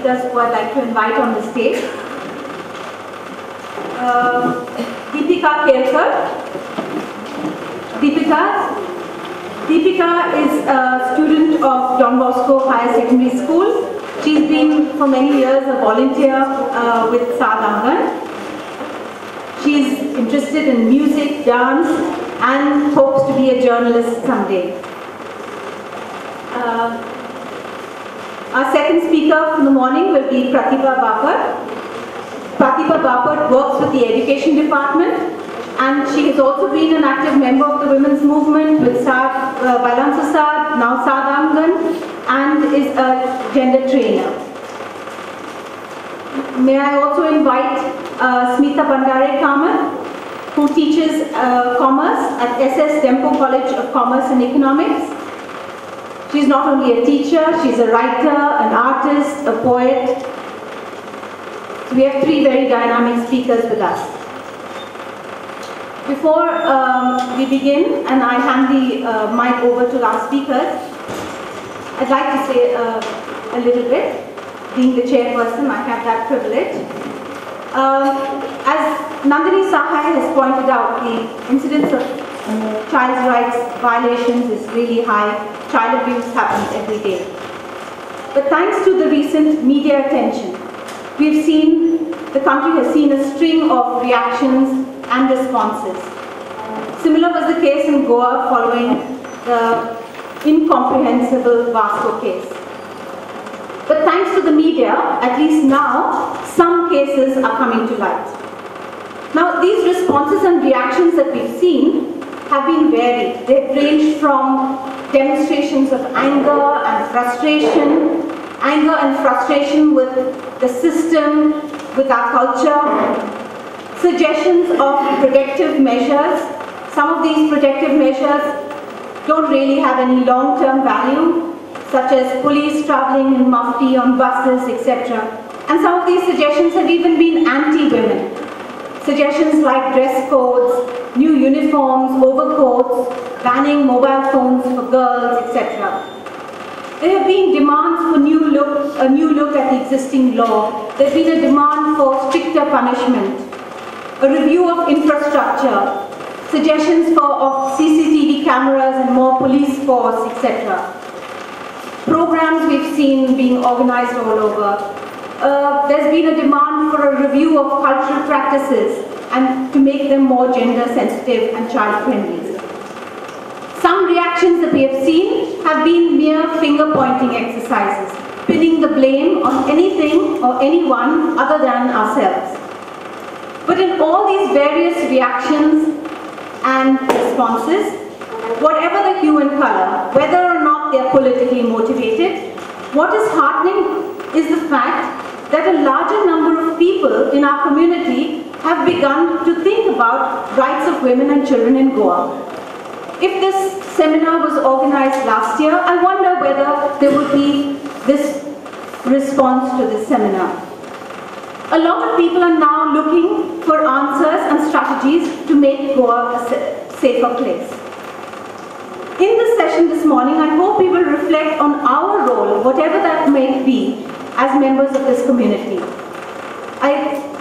speakers who I'd like to invite on the stage. Deepika Kelkar. Deepika is a student of Don Bosco Higher Secondary School. She's been for many years a volunteer with Sadangan. She's interested in music, dance, and hopes to be a journalist someday. Our second speaker in the morning will be Pratibha Bapat. Pratibha Bapat works with the Education Department, and she has also been an active member of the women's movement with Bailan Susad, now Sadangan, and is a gender trainer. May I also invite Smita Bandare Kamath, who teaches commerce at SS Dempo College of Commerce and Economics. She's not only a teacher, she's a writer, an artist, a poet. So we have three very dynamic speakers with us. Before we begin, and I hand the mic over to our speakers, I'd like to say a little bit. Being the chairperson, I have that privilege. As Nandini Sahai has pointed out, the incidence of child's rights violations is really high. Child abuse happens every day. But thanks to the recent media attention, the country has seen a string of reactions and responses. Similar was the case in Goa following the incomprehensible Vasco case. But thanks to the media, at least now, some cases are coming to light. Now, these responses and reactions that we've seen have been varied. They've ranged from demonstrations of anger and frustration with the system, with our culture, suggestions of protective measures. Some of these protective measures don't really have any long-term value, such as police traveling in mufti on buses, etc. And some of these suggestions have even been anti-women. Suggestions like dress codes, new uniforms, overcoats, banning mobile phones for girls, etc. There have been demands for a new look at the existing law. There has been a demand for stricter punishment, a review of infrastructure, suggestions of CCTV cameras and more police force, etc. Programs we've seen being organized all over. There's been a demand for a review of cultural practices and to make them more gender sensitive and child friendly. Some reactions that we have seen have been mere finger pointing exercises, pinning the blame on anything or anyone other than ourselves. But in all these various reactions and responses, whatever the hue and color, whether or not they are politically motivated, what is heartening is the fact that a larger number of people in our community have begun to think about rights of women and children in Goa. If this seminar was organized last year, I wonder whether there would be this response to this seminar. A lot of people are now looking for answers and strategies to make Goa a safer place. In this session this morning, I hope we will reflect on our role, whatever that may be, as members of this community. I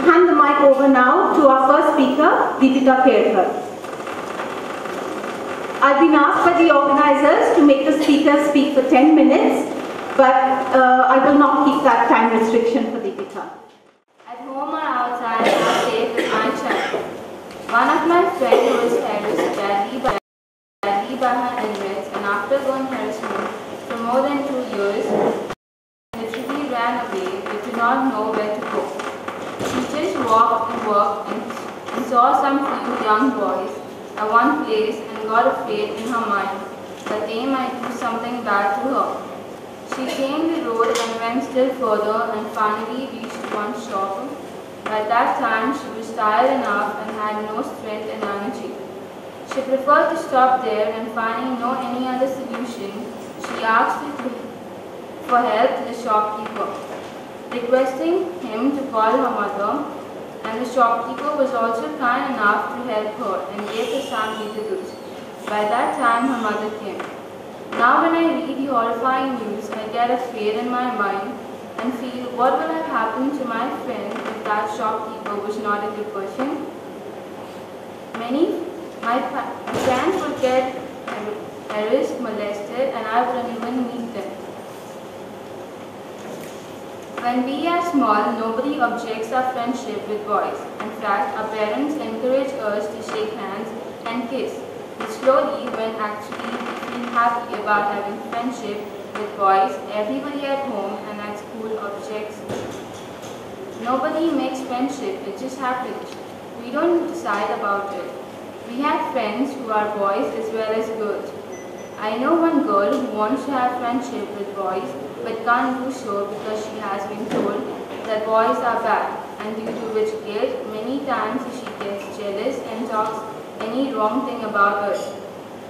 hand the mic over now to our first speaker, Deepika Kelkar. I've been asked by the organizers to make the speakers speak for 10 minutes, but I will not keep that time restriction for Deepika. At home or outside, I stay with my child. One of my friends who was harassed badly by her inmates, and after going harassment for more than 2 years, literally ran away but did not know where to go. She just walked and saw some few young boys at one place and got afraid in her mind that they might do something bad to her. She came the road and went still further and finally reached one shop. By that time she was tired enough and had no strength and energy. She preferred to stop there, and finding no any other solution, she asked for help to the shopkeeper, requesting him to call her mother, and the shopkeeper was also kind enough to help her and gave her some vegetables. By that time her mother came. Now when I read the horrifying news, I get a fear in my mind and feel what will have happened to my friend if that shopkeeper was not a good person. My friends would get harassed, molested, and I wouldn't even meet them. When we are small, nobody objects our friendship with boys. In fact, our parents encourage us to shake hands and kiss. But slowly, when actually we feel happy about having friendship with boys, everybody at home and at school objects. Nobody makes friendship, it just happens. We don't decide about it. We have friends who are boys as well as girls. I know one girl who wants to have friendship with boys but can't do so because she has been told that boys are bad, and due to which guilt, many times she gets jealous and talks any wrong thing about us.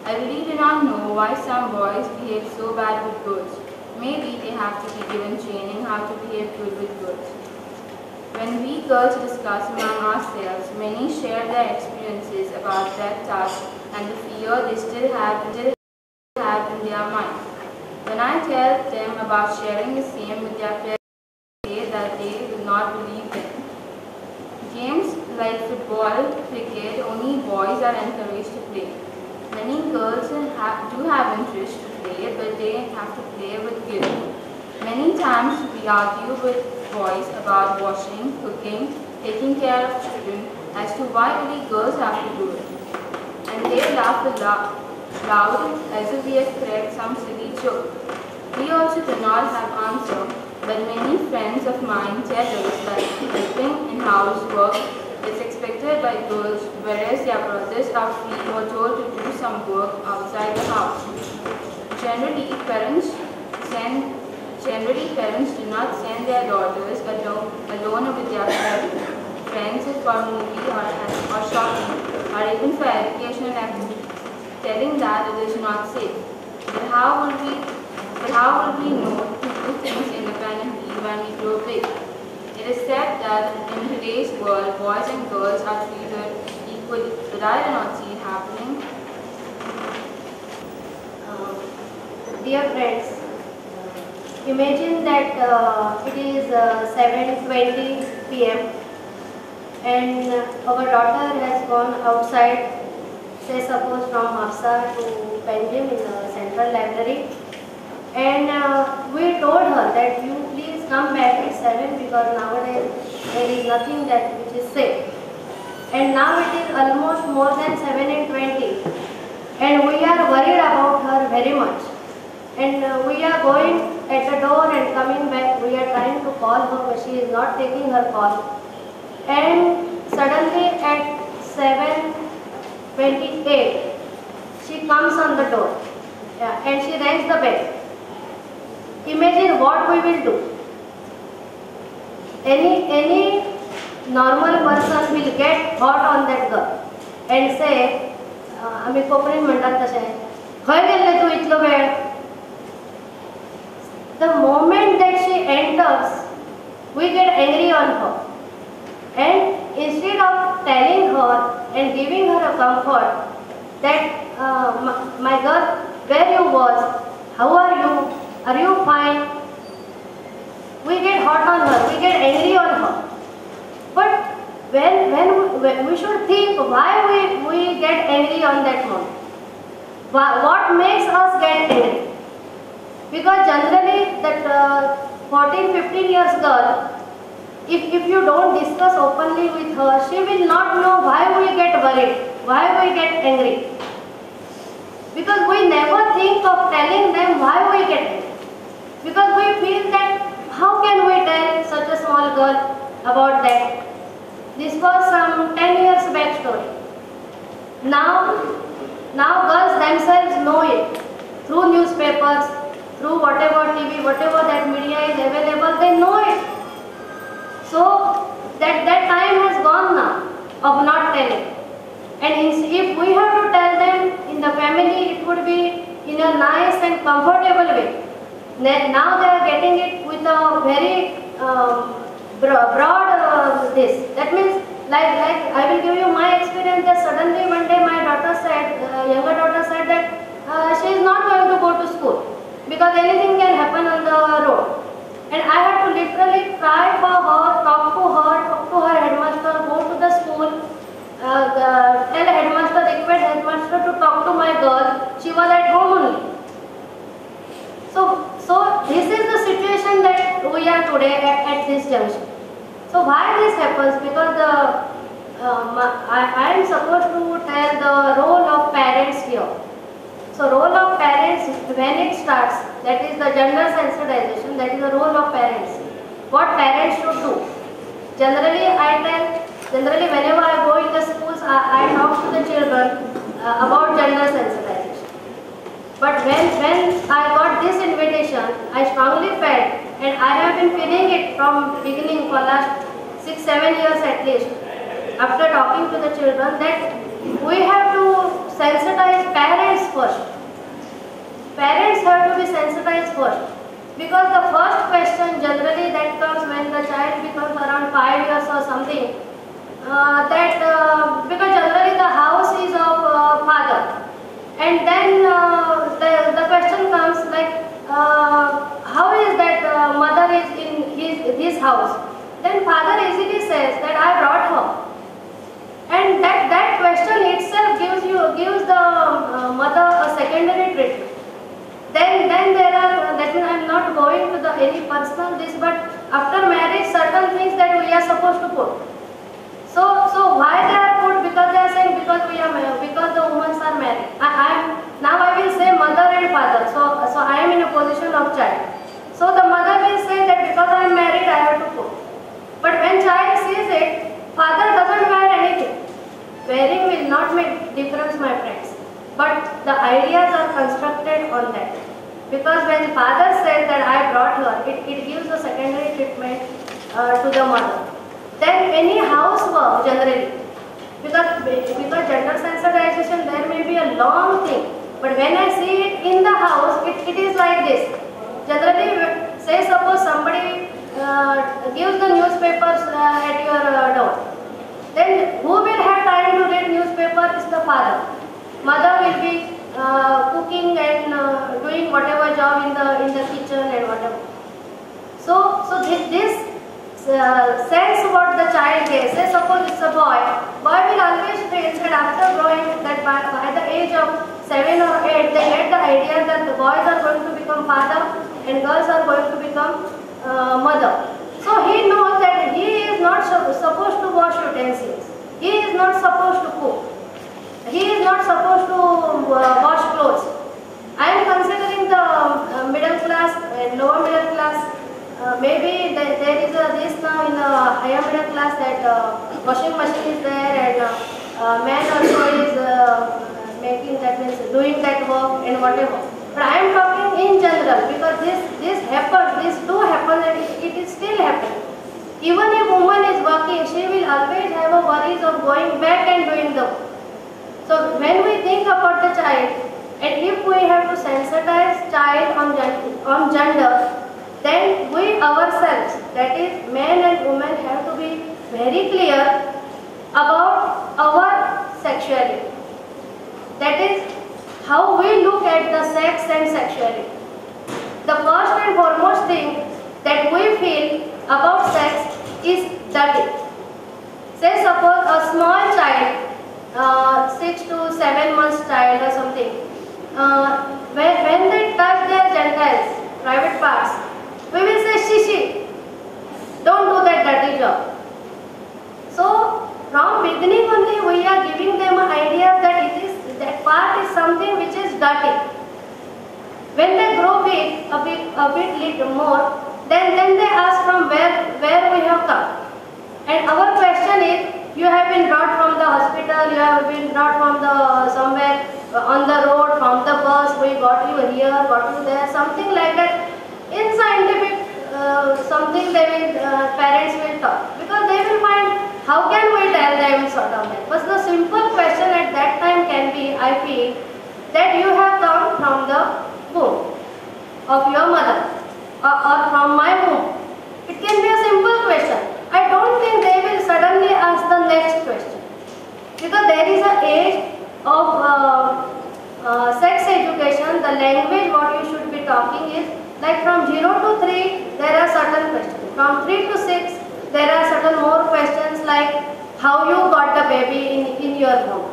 I really do not know why some boys behave so bad with girls. Maybe they have to be given training how to behave good with girls. When we girls discuss among ourselves, many share their experiences about their touch and the fear they still have in their mind. When I tell them about sharing the same with their parents, they say that they will not believe them. Games like football, cricket, only boys are encouraged to play. Many girls do have interest to play, but they have to play with guilt. Many times we argue with boys about washing, cooking, taking care of children as to why only girls have to do it. And they laugh loud as if we have cracked some silly joke. We also do not have answer, but many friends of mine tell us that helping in housework is expected by girls, whereas their brothers are free or told to do some work outside the house. Generally, parents do not send their daughters alone with their friends for a movie or shopping, or even for educational activities, telling that it is not safe. But how will we know to do things independently when we grow big? It is said that in today's world, boys and girls are treated equally, but I do not see it happening. Dear friends, imagine that it is 7:20 p.m. and our daughter has gone outside, say suppose from Hafsa to Benjamin in the central library, and we told her that you please come back at 7 because nowadays there is nothing that which is safe. And now it is almost more than 7:20 and we are worried about her very much. And we are going at the door and coming back. We are trying to call her, but she is not taking her call. And suddenly at 7:28, she comes on the door and she rings the bell. Imagine what we will do. Any normal person will get hot on that girl and say, आम्ही कोकणीत म्हणतात तसे, खंय गेल्ले तू इतलो वेळ? The moment that she enters, we get angry on her. And instead of telling her and giving her a comfort that, my girl, where you was, how are you fine? We get hot on her, we get angry on her. But when we should think why we get angry on that moment. What makes us get angry? Because generally that 14-15 years girl, if you don't discuss openly with her, she will not know why we get worried, why we get angry. Because we never think of telling them why we get angry. Because we feel that how can we tell such a small girl about that? This was some 10 years back story. Now girls themselves know it through newspapers, through whatever TV, whatever that media is available, they know it. So that time has gone now of not telling. And if we have to tell them in the family, it would be in a nice and comfortable way. Now they are getting it with a very broad this. That means like I will give you my experience that suddenly one day my daughter said, younger daughter said that she is not going to go to school because anything can happen on the road. And I had to literally try for her, talk to her headmaster, go to the school, tell headmaster, request headmaster to talk to my girl. She was at home only. So this is the situation that we are today at this junction. So why this happens? Because I am supposed to tell the role of parents here. So role of parents, when it starts, that is the gender sensitization, that is the role of parents. What parents should do. Generally whenever I go in the schools, I talk to the children about gender sensitization. But when I got this invitation, I strongly felt, and I have been feeling it from beginning for last 6-7 years at least, after talking to the children, that we have to sensitize parents first. Parents have to be sensitized first. Because the first question generally that comes when the child becomes around 5 years or something, because generally the house is of father. And then the question comes like, how is that mother is in his house? Then father easily says that I brought her. And that question itself gives the mother a secondary treatment. Then there are, that means I am not going to any personal this, but after marriage certain things that we are supposed to put. So why they are put? Because they are saying because the women are married. Now I will say mother and father. So I am in a position of child. So the mother will say that because I am married I have to put. But when child sees it, father doesn't wear anything. Wearing will not make difference, my friends. But the ideas are constructed on that. Because when father says that I brought her, it gives a secondary treatment to the mother. Then any housework generally, because gender sensitization there may be a long thing, but when I see it in the house, it is like this. Generally, say suppose somebody gives the newspapers at your door. Then who will have time to read newspaper is the father. Mother will be cooking and doing whatever job in the kitchen and whatever. So this sense what the child gets. Say suppose it's a boy will always feel that after growing that by the age of 7 or 8 they get the idea that the boys are going to become father and girls are going to become mother. So he knows that he is not supposed to wash utensils. He is not supposed to cook. He is not supposed to wash clothes. I am considering the middle class and lower middle class. Maybe there is this now in the higher middle class that washing machine is there and man also is making that, means doing that work and whatever. But I am talking in general because this happens, this do happen and it is still happening. Even if woman is working, she will always have a worries of going back and doing the work. So when we think about the child, and if we have to sensitize child on gender, then we ourselves, that is men and women, have to be very clear about our sexuality. That is how we look at the sex and sexuality. The first and foremost thing that we feel about sex is dirty. Say suppose a small child, 6 to 7 months child or something, when they touch their genitals, private parts, we will say shishi, don't do that dirty job. So from beginning only we are giving them an idea that that part is something which is dirty. When they grow big, a bit little more, then they ask from where we have come. And our question is, you have been brought from the hospital, you have been brought from the somewhere on the road, from the bus, we got you here, got you there, something like that. In scientific something parents will talk, because they will find how can we tell them sort of that. But the simple question at that time can be, I feel, that you have come from the womb of your mother or from my womb. It can be a simple question. I don't think they will suddenly ask the next question, because there is an age of sex education. The language what you should be talking is like from 0 to 3 there are certain From 3 to 6, there are certain more questions like how you got the baby in your home.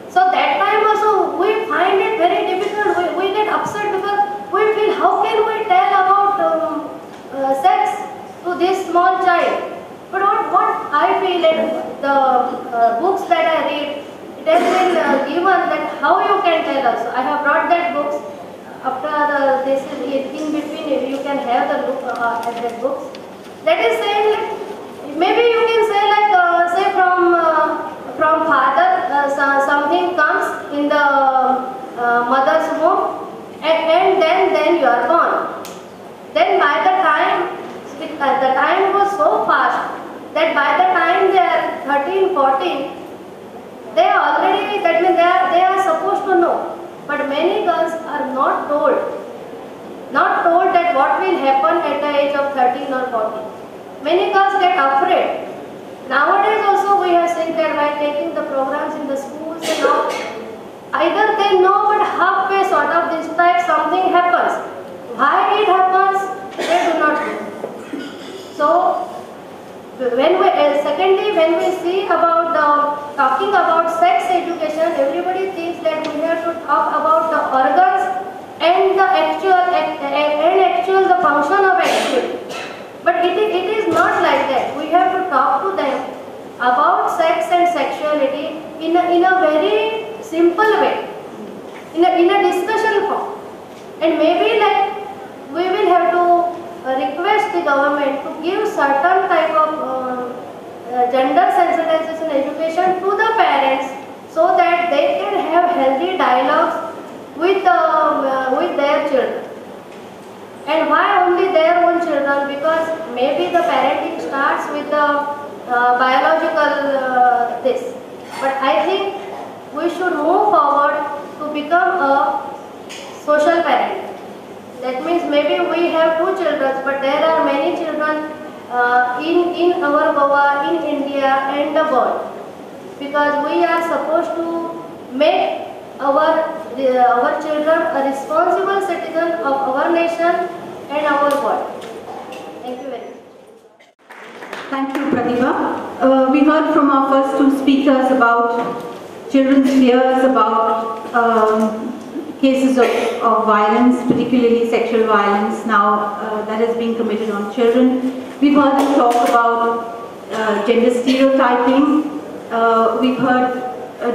So that time also we find it very difficult. We get upset because we feel how can we tell about sex to this small child. But what I feel in the books that I read, it has been given that how you can tell us. I have brought that books. After this in between you can have the look at that books. That is saying like, maybe you can say like say from father something comes in the mother's womb and then you are born. Then by the time was so fast that by the time they are 13, 14, they are already, that means they are supposed to know. But many girls are not told that what will happen at the age of 13 or 14. Many girls get afraid. Nowadays also we have seen that while taking the programs in the schools and all, either they know but halfway sort of this type something happens. Why it happens, they do not know. So secondly, when we see about talking about sex education, everybody thinks that we have to talk about the organs and the actual the function of actual. But it is not like that. We have to talk to them about sex and sexuality in a very simple way, in a discussion form, and maybe like we will have to request the government to give certain type of gender sensitization education to the parents so that they can have healthy dialogues with their children. And why only their own children? Because maybe the parenting starts with the biological this. But I think we should move forward to become a social parent. That means maybe we have 2 children, but there are many children in our Goa, in India and the world. Because we are supposed to make our children a responsible citizen of our nation and our world. Thank you very much. Thank you, Pratibha. We heard from our first 2 speakers about children's fears about cases of violence, particularly sexual violence now that is being committed on children. We've heard them talk about gender stereotyping. We've heard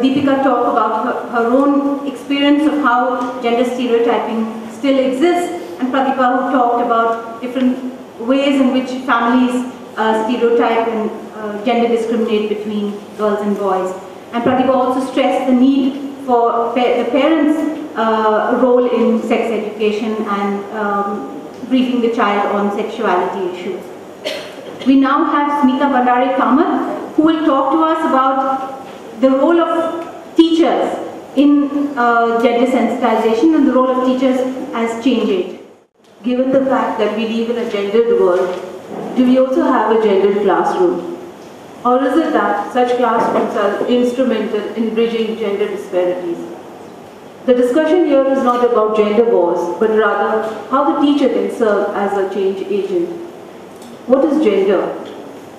Deepika talk about her own experience of how gender stereotyping still exists, and Pratibha who talked about different ways in which families stereotype and gender discriminate between girls and boys. And Pratibha also stressed the need for the parents' role in sex education and briefing the child on sexuality issues. We now have Smita Bandari Kamath, who will talk to us about the role of teachers in gender sensitization and the role of teachers as change agents. Given the fact that we live in a gendered world, do we also have a gendered classroom? Or is it that such classrooms are instrumental in bridging gender disparities? The discussion here is not about gender wars, but rather how the teacher can serve as a change agent. What is gender?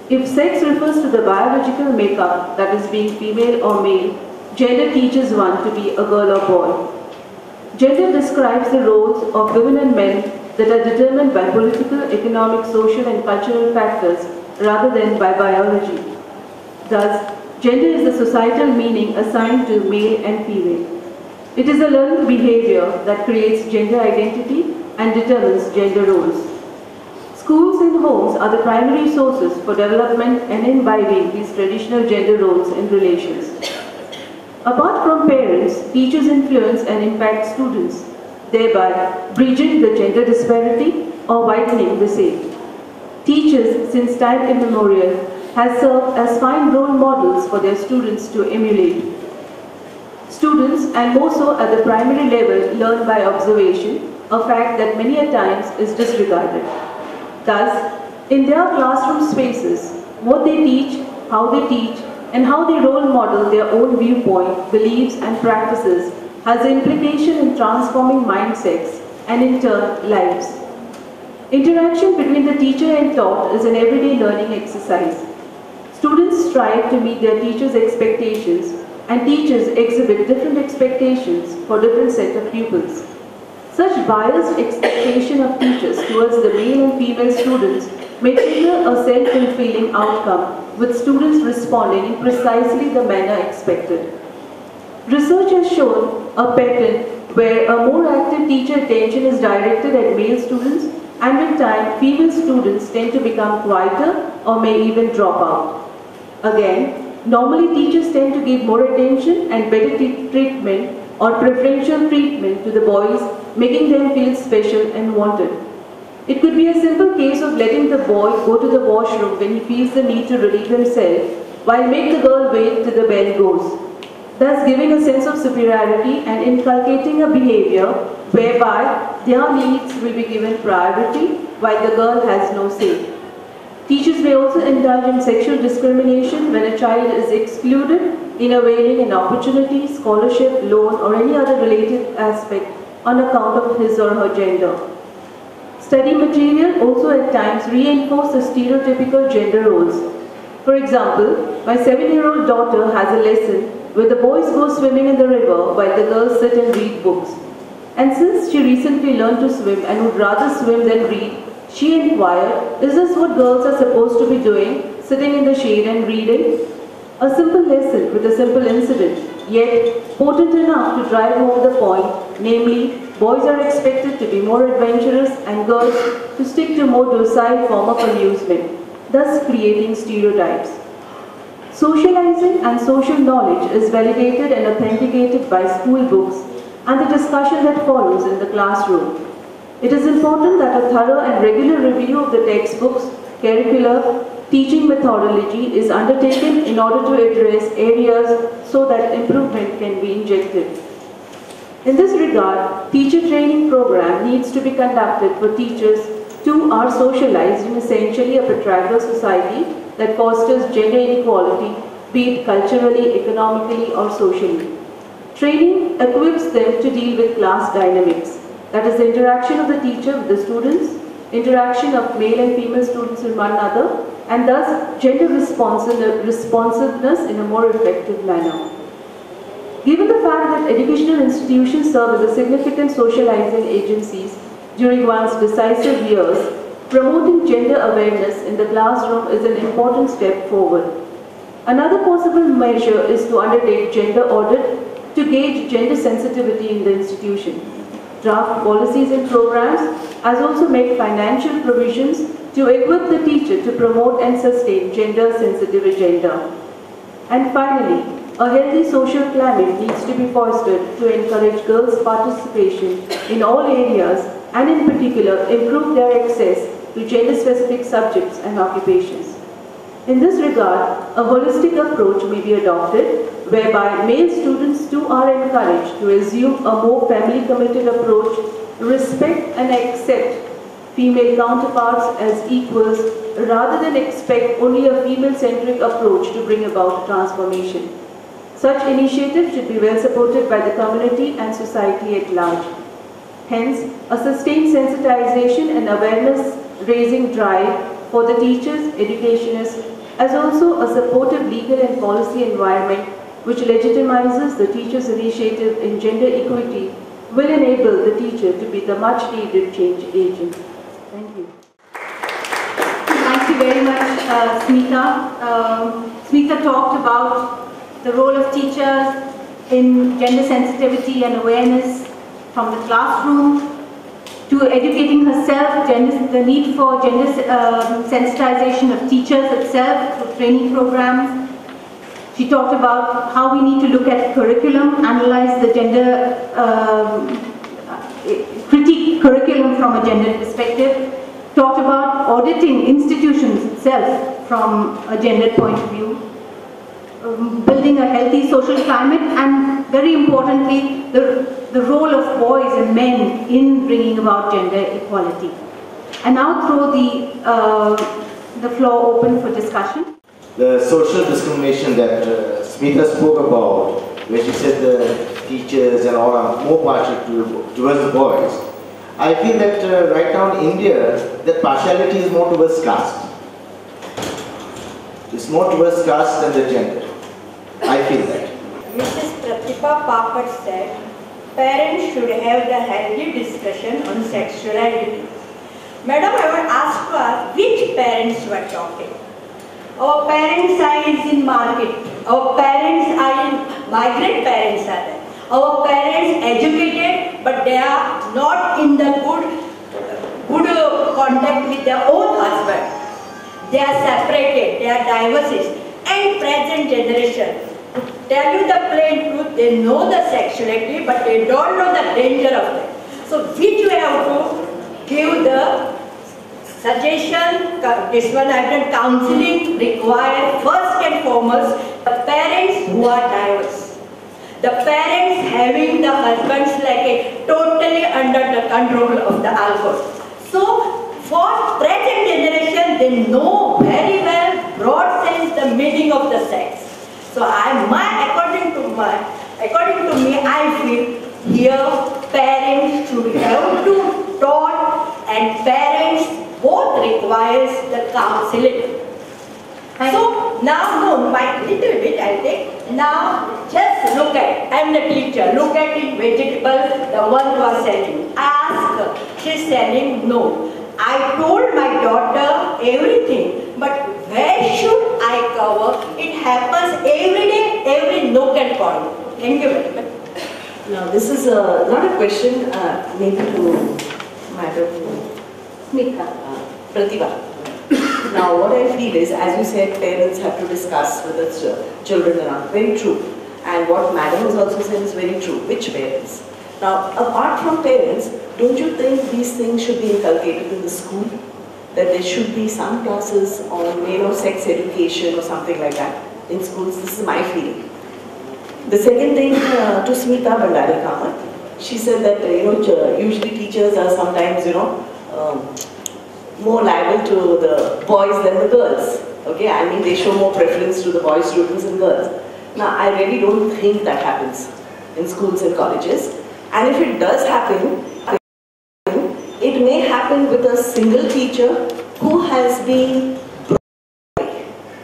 If sex refers to the biological makeup, that is being female or male, gender teaches one to be a girl or boy. Gender describes the roles of women and men that are determined by political, economic, social and cultural factors rather than by biology. Thus, gender is the societal meaning assigned to male and female. It is a learned behavior that creates gender identity and determines gender roles. Schools and homes are the primary sources for development and imbibing these traditional gender roles and relations. Apart from parents, teachers influence and impact students, thereby bridging the gender disparity or widening the same. Teachers, since time immemorial, have served as fine role models for their students to emulate. Students, and more so at the primary level, learn by observation, a fact that many a times is disregarded. Thus, in their classroom spaces, what they teach, and how they role model their own viewpoint, beliefs and practices has an implication in transforming mindsets and in turn lives. Interaction between the teacher and taught is an everyday learning exercise. Students strive to meet their teachers' expectations, and teachers exhibit different expectations for different set of pupils. Such biased expectation of teachers towards the male and female students may trigger a self-fulfilling outcome, with students responding in precisely the manner expected. Research has shown a pattern where a more active teacher attention is directed at male students, and with time, female students tend to become quieter or may even drop out. Again, normally teachers tend to give more attention and better treatment or preferential treatment to the boys, making them feel special and wanted. It could be a simple case of letting the boy go to the washroom when he feels the need to relieve himself, while make the girl wait till the bell goes, thus giving a sense of superiority and inculcating a behavior whereby their needs will be given priority while the girl has no say. Teachers may also indulge in sexual discrimination when a child is excluded in availing an opportunity, scholarship, loan, or any other related aspect on account of his or her gender. Study material also at times reinforce the stereotypical gender roles. For example, my 7-year-old daughter has a lesson where the boys go swimming in the river while the girls sit and read books. And since she recently learned to swim and would rather swim than read, she inquired, is this what girls are supposed to be doing, sitting in the shade and reading? A simple lesson with a simple incident, yet potent enough to drive home the point, namely, boys are expected to be more adventurous and girls to stick to more docile form of amusement, thus creating stereotypes. Socializing and social knowledge is validated and authenticated by school books and the discussion that follows in the classroom. It is important that a thorough and regular review of the textbooks, curricula, teaching methodology is undertaken in order to address areas so that improvement can be injected. In this regard, teacher training program needs to be conducted for teachers who are socialized in essentially a patriarchal society that fosters gender inequality, be it culturally, economically, or socially. Training equips them to deal with class dynamics, that is the interaction of the teacher with the students, interaction of male and female students with one another, and thus gender responsiveness in a more effective manner. Given the fact that educational institutions serve as a significant socializing agencies during one's decisive years, promoting gender awareness in the classroom is an important step forward. Another possible measure is to undertake gender audit to gauge gender sensitivity in the institution, draft policies and programs, as also make financial provisions to equip the teacher to promote and sustain gender-sensitive agenda. And finally, a healthy social climate needs to be fostered to encourage girls' participation in all areas and in particular improve their access to gender-specific subjects and occupations. In this regard, a holistic approach may be adopted whereby male students too are encouraged to assume a more family-committed approach, respect and accept female counterparts as equals rather than expect only a female-centric approach to bring about transformation. Such initiatives should be well supported by the community and society at large. Hence, a sustained sensitization and awareness-raising drive for the teachers, educationists, as also a supportive legal and policy environment which legitimizes the teacher's initiative in gender equity will enable the teacher to be the much-needed change agent. Thank you. Thank you very much, Smita. Smita talked about the role of teachers in gender sensitivity and awareness from the classroom to educating herself, the need for gender sensitization of teachers itself through training programs. She talked about how we need to look at curriculum, analyze the gender, critique curriculum from a gender perspective, talked about auditing institutions itself from a gender point of view, building a healthy social climate, and very importantly, the role of boys and men in bringing about gender equality. I now throw the floor open for discussion. The social discrimination that Smita spoke about, where she said the teachers and all are more partial towards the boys, I feel that right now in India, that partiality is more towards caste. It's more towards caste than the gender. I feel that. Mrs. Pratibha Papat said, parents should have the healthy discussion on sexuality. Madam, I would ask her which parents were talking. Our parents are in market. Our parents are in migrant parents are there. Our parents educated, but they are not in the good contact with their own husband. They are separated, they are divorces. And present generation, to tell you the plain truth, they know the sexuality, but they don't know the danger of it. So which we have to give the suggestion, this one I did counseling required first and foremost the parents who are divorced. The parents having the husbands like a totally under the control of the alcohol. So for present generation, they know very well, broad sense, the meaning of the sex. So according to me, I feel here parents should have to taught, and parents both requires the counseling. So now, no, my little bit I think. Now just look at, I am the teacher, look at it vegetable, the one who are selling. Ask her, she is selling, no. I told my daughter everything, but where should I cover? It happens every day, every nook and corner. Thank you very much. Now this is not a question, maybe to Madam Pratibha. Now what I feel is, as you said, parents have to discuss with the children around. Very true. And what Madam has also said is very true. Which parents? Now, apart from parents, don't you think these things should be inculcated in the school? That there should be some classes on, sex education or something like that in schools? This is my feeling. The second thing to Smita Bandari Kamath, she said that, usually teachers are sometimes, more liable to the boys than the girls. Okay, I mean they show more preference to the boy students and girls. Now, I really don't think that happens in schools and colleges. And if it does happen, it may happen with a single teacher who has been brought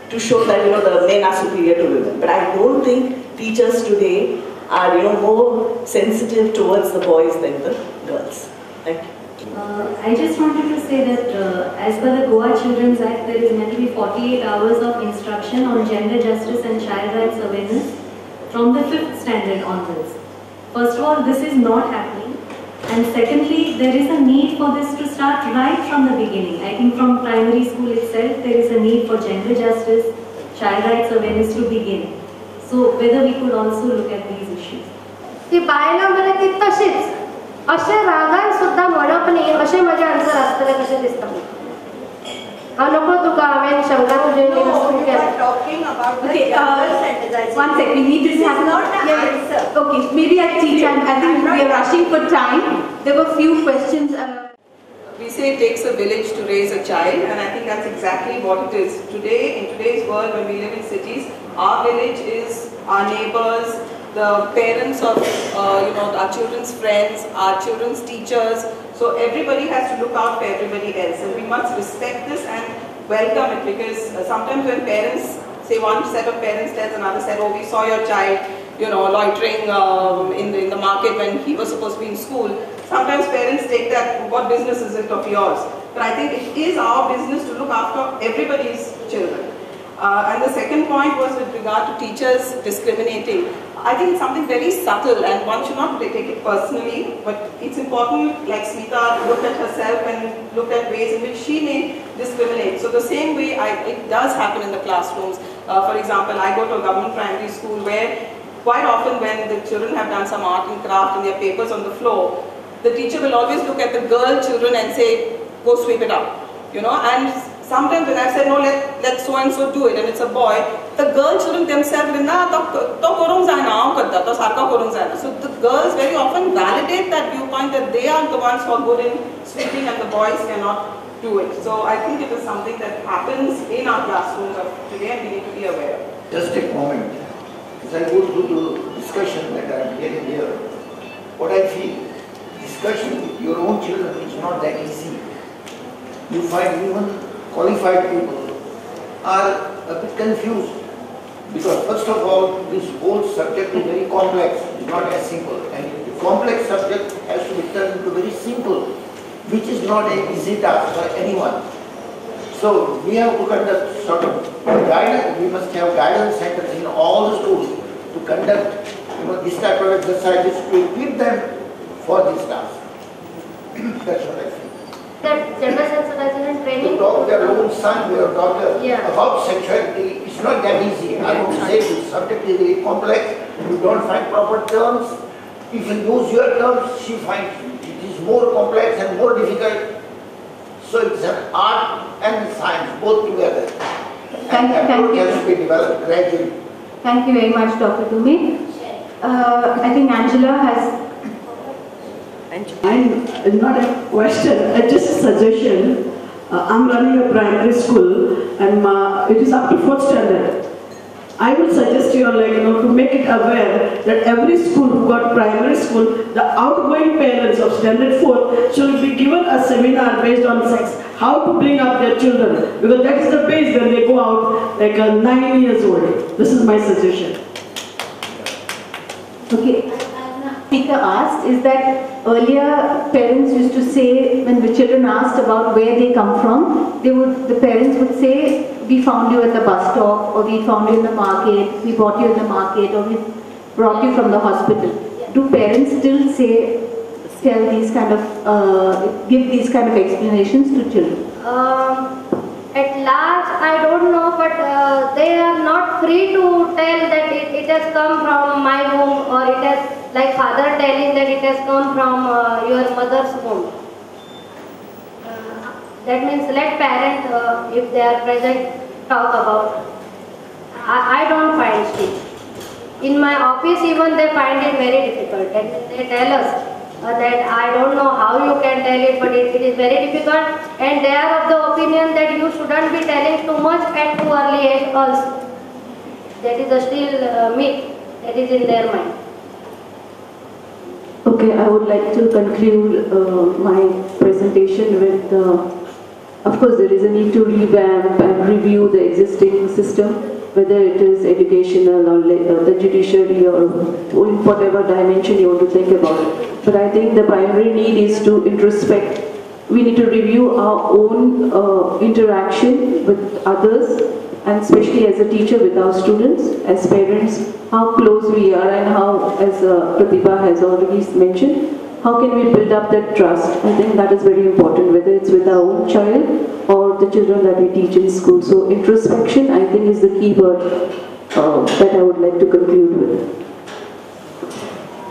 to show that the men are superior to women. But I don't think teachers today are more sensitive towards the boys than the girls. Thank you. I just wanted to say that as per the Goa Children's Act, there is meant to be 48 hours of instruction on gender justice and child rights awareness from the 5th standard onwards. First of all, this is not happening. And secondly, there is a need for this to start right from the beginning. I think from primary school itself, there is a need for gender justice, child rights awareness to begin. So whether we could also look at these issues. ती बायलां बरें ती तशीच अशें रागान सुद्दां म्हणप न्ही अशें म्हजें आन्सर आसतलें कशें दिसता हांव नकळो तुका हांवें शंकरान जयंती Talking about the GenderSensitisation. One second, we need to have not the answer. Okay, maybe I teach, I think we are rushing for time. There were few questions. We say it takes a village to raise a child, and I think that's exactly what it is. Today, in today's world, when we live in cities, our village is our neighbors, the parents of our children's friends, our children's teachers. So everybody has to look out for everybody else, and we must respect this and welcome it, because sometimes when parents, say one set of parents tells another set, oh, we saw your child, loitering in the market when he was supposed to be in school. Sometimes parents take that, what business is it of yours? But I think it is our business to look after everybody's children. And the second point was with regard to teachers discriminating. I think it's something very subtle, and one should not take it personally, but it's important, like Smita looked at herself and looked at ways in which she may discriminate. So the same way it does happen in the classrooms. For example, I go to a government primary school where quite often when the children have done some art and craft and their papers on the floor, the teacher will always look at the girl children and say, go sweep it up, and sometimes when I've said, no, let so and so do it, and it's a boy, the girl children themselves will, so the girls very often validate that viewpoint that they are the ones who are good in sweeping and the boys cannot do it. So I think it is something that happens in our classrooms of today, and we need to be aware of it. Just a moment. As I go through the discussion that I am getting here, what I feel, discussion with your own children is not that easy. You find even qualified people are a bit confused because first of all, this whole subject is very complex, it's not as simple, and the complex subject has to be turned into very simple, which is not an easy task for anyone. So we have to conduct sort of guidance, we must have guidance centers in all the schools to conduct this type of exercises to equip them for this task. That's what I feel. That gender sensitization training. To talk to their own son, your daughter about sexuality, it's not that easy. I would say the subject is very complex. You don't find proper terms. If you use your terms, she finds it is more complex and more difficult. So it's an art and science both together. And that has to be developed gradually. Thank you very much, Dr. Dumi. I think Angela has. And not a question, just a suggestion. I'm running a primary school and it is up to 4th standard. I would suggest you to make it aware that every school who got primary school, the outgoing parents of standard 4 should be given a seminar based on sex, how to bring up their children, because that is the base when they go out like 9 years old. This is my suggestion. Okay. Speaker asked is that earlier parents used to say when the children asked about where they come from, the parents would say, we found you at the bus stop, or we found you in the market, we bought you in the market, or we brought you from the hospital. Do parents still tell these kind of, give these kind of explanations to children? At large, I don't know, but they are not free to tell that it has come from my womb, or it has, like father telling that it has come from your mother's womb. That means let parents, if they are present, talk about. I don't find it. In my office even they find it very difficult. And they tell us that I don't know how you can tell it, but it is very difficult, and they are of the opinion that you shouldn't be telling too much at too early age also. That is a still myth that is in their mind. Okay, I would like to conclude my presentation with, of course there is a need to revamp and review the existing system, whether it is educational or the judiciary or in whatever dimension you want to think about it. But I think the primary need is to introspect. We need to review our own interaction with others, and especially as a teacher with our students, as parents, how close we are and how, as Pratibha has already mentioned, how can we build up that trust? I think that is very important, whether it's with our own child or the children that we teach in school. So introspection, I think, is the key word that I would like to conclude with.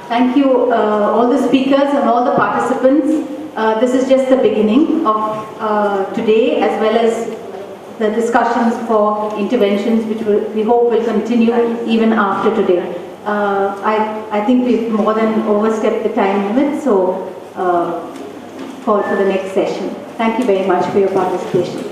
Thank you, all the speakers and all the participants. This is just the beginning of today, as well as the discussions for interventions, which we hope will continue even after today. I think we've more than overstepped the time limit, so call for the next session. Thank you very much for your participation.